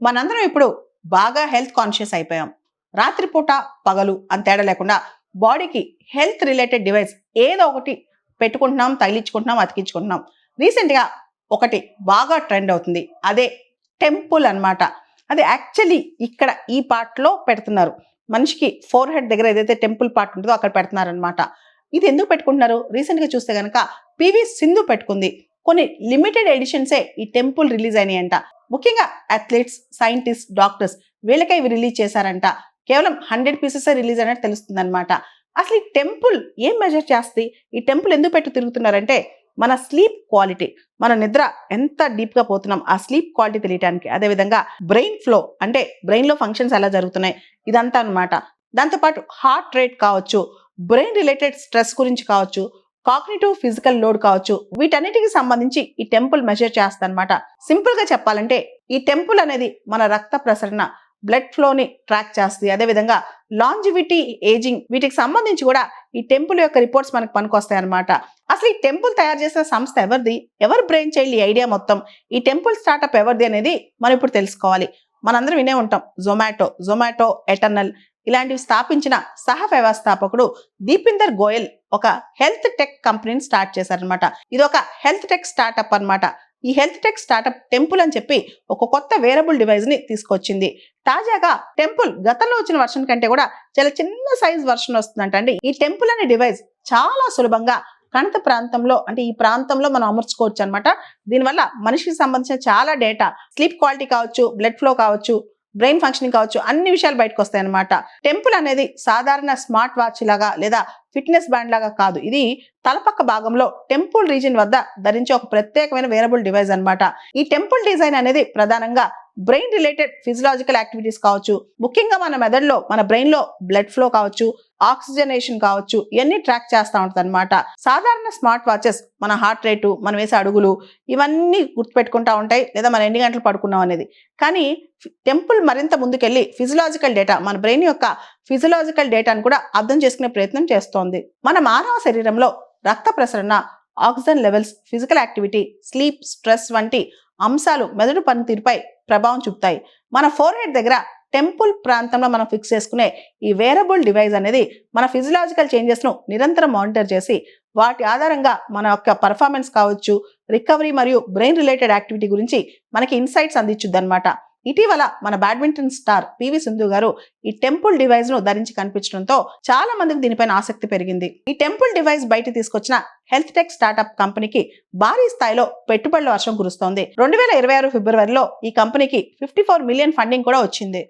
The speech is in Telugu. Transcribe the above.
మనందరం ఇప్పుడు బాగా హెల్త్ కాన్షియస్ అయిపోయాం. రాత్రిపూట పగలు అని తేడా లేకుండా బాడీకి హెల్త్ రిలేటెడ్ డివైస్ ఏదో ఒకటి పెట్టుకుంటున్నాం, తగిలించుకుంటున్నాం, అతికించుకుంటున్నాం. రీసెంట్గా ఒకటి బాగా ట్రెండ్ అవుతుంది, అదే టెంపుల్ అన్నమాట. అది యాక్చువల్లీ ఇక్కడ ఈ పార్ట్లో పెడుతున్నారు. మనిషికి ఫోర్ హెడ్ దగ్గర ఏదైతే టెంపుల్ పార్ట్ ఉంటుందో అక్కడ పెడుతున్నారు అనమాట. ఇది ఎందుకు పెట్టుకుంటున్నారు? రీసెంట్గా చూస్తే కనుక పివి సింధు పెట్టుకుంది. కొన్ని లిమిటెడ్ ఎడిషన్సే ఈ టెంపుల్ రిలీజ్ అయినాయంట. ముఖ్యంగా అథ్లెట్స్, సైంటిస్ట్, డాక్టర్స్ వీళ్ళకే ఇవి రిలీజ్ చేశారంట. కేవలం 100 పీసెస్ రిలీజ్ అయినట్టు తెలుస్తుంది అనమాట. అసలు ఈ టెంపుల్ ఏం మెజర్ చేస్తుంది? ఈ టెంపుల్ ఎందుకు పెట్టు తిరుగుతున్నారంటే మన స్లీప్ క్వాలిటీ, మన నిద్ర ఎంత డీప్గా పోతున్నాం ఆ స్లీప్ క్వాలిటీ తెలియడానికి, అదేవిధంగా బ్రెయిన్ ఫ్లో అంటే బ్రెయిన్లో ఫంక్షన్స్ ఎలా జరుగుతున్నాయి ఇదంతా అనమాట. దాంతోపాటు హార్ట్ రేట్ కావచ్చు, బ్రెయిన్ రిలేటెడ్ స్ట్రెస్ గురించి కావచ్చు, కాగ్నిటివ్ ఫిజికల్ లోడ్ కావచ్చు, వీటన్నిటికి సంబంధించి ఈ టెంపుల్ మెజర్ చేస్తా అనమాట. సింపుల్ గా చెప్పాలంటే ఈ టెంపుల్ అనేది మన రక్త ప్రసరణ, బ్లడ్ ఫ్లోని ట్రాక్ చేస్తుంది. అదేవిధంగా లాంజివిటీ, ఏజింగ్ వీటికి సంబంధించి కూడా ఈ టెంపుల్ యొక్క రిపోర్ట్స్ మనకు పనికొస్తాయి అనమాట. అసలు ఈ టెంపుల్ తయారు చేసిన సంస్థ ఎవరిది, ఎవరు బ్రెయిన్ చైల్డ్ ఈ ఐడియా మొత్తం, ఈ టెంపుల్ స్టార్ట్అప్ ఎవరిది అనేది మనం ఇప్పుడు తెలుసుకోవాలి. మనందరం వినే ఉంటాం జొమాటో, ఎటర్నల్ ఇలాంటివి స్థాపించిన సహ వ్యవస్థాపకుడు దీపిందర్ గోయల్ ఒక హెల్త్ టెక్ కంపెనీని స్టార్ట్ చేశారనమాట. ఇది ఒక హెల్త్ టెక్ స్టార్ట్అప్ అనమాట. ఈ హెల్త్ టెక్ స్టార్ట్అప్ టెంపుల్ అని చెప్పి ఒక కొత్త వేరబుల్ డివైస్ ని తీసుకొచ్చింది. తాజాగా టెంపుల్ గతంలో వచ్చిన వర్షన్ కంటే కూడా చాలా చిన్న సైజ్ వర్షన్ వస్తుందంట. అండి ఈ టెంపుల్ అనే డివైస్ చాలా సులభంగా కణిత ప్రాంతంలో అంటే ఈ ప్రాంతంలో మనం అమర్చుకోవచ్చు అనమాట. దీనివల్ల మనిషికి సంబంధించిన చాలా డేటా, స్లీప్ క్వాలిటీ కావచ్చు, బ్లడ్ ఫ్లో కావచ్చు, బ్రెయిన్ ఫంక్షనింగ్ కావచ్చు, అన్ని విషయాలు బయటకు వస్తాయి అనమాట. టెంపుల్ అనేది సాధారణ స్మార్ట్ వాచ్ లాగా లేదా ఫిట్నెస్ బ్యాండ్ లాగా కాదు. ఇది తలపక్క భాగంలో టెంపుల్ రీజియన్ వద్ద ధరించే ఒక ప్రత్యేకమైన వేరబుల్ డివైస్ అనమాట. ఈ టెంపుల్ డిజైన్ అనేది ప్రధానంగా బ్రెయిన్ రిలేటెడ్ ఫిజియలాజికల్ యాక్టివిటీస్ కావచ్చు, ముఖ్యంగా మన మెదడులో, మన బ్రెయిన్ లో బ్లడ్ ఫ్లో కావచ్చు, ఆక్సిజనేషన్ కావచ్చు, ఇవన్నీ ట్రాక్ చేస్తూ ఉంటుంది అనమాట. సాధారణ స్మార్ట్ వాచెస్ మన హార్ట్ రేటు, మనం వేసే అడుగులు ఇవన్నీ గుర్తుపెట్టుకుంటా ఉంటాయి, లేదా మనం ఎన్ని గంటలు పడుకున్నాం అనేది. కానీ టెంపుల్ మరింత ముందుకెళ్ళి ఫిజియలాజికల్ డేటా, మన బ్రెయిన్ యొక్క ఫిజియలాజికల్ డేటాను కూడా అర్థం చేసుకునే ప్రయత్నం చేస్తోంది. మన మానవ శరీరంలో రక్త ప్రసరణ, oxygen levels, physical activity, sleep, stress వంటి అంశాలు మెదడు పనితీరుపై ప్రభావం చూపుతాయి. మన ఫోర్ హెడ్ దగ్గర టెంపుల్ ప్రాంతంలో మనం ఫిక్స్ చేసుకునే ఈ వేరబుల్ డివైస్ అనేది మన ఫిజియలాజికల్ చేంజెస్ ను నిరంతరం మానిటర్ చేసి వాటి ఆధారంగా మన యొక్క పర్ఫార్మెన్స్ కావచ్చు, రికవరీ మరియు బ్రెయిన్ రిలేటెడ్ యాక్టివిటీ గురించి మనకి ఇన్సైట్స్ అందించుద్ది అనమాట. ఇటీవల మన బ్యాడ్మింటన్ స్టార్ పివి సింధు గారు ఈ టెంపుల్ డివైస్ ను ధరించి కనిపించడంతో చాలా మందికి దీనిపైన ఆసక్తి పెరిగింది. ఈ టెంపుల్ డివైస్ బయట తీసుకొచ్చిన హెల్త్ టెక్ స్టార్ట్అప్ కంపెనీకి భారీ స్థాయిలో పెట్టుబడుల వర్షం కురుస్తోంది. 2026 ఫిబ్రవరిలో ఈ కంపెనీకి 54 మిలియన్ ఫండింగ్ కూడా వచ్చింది.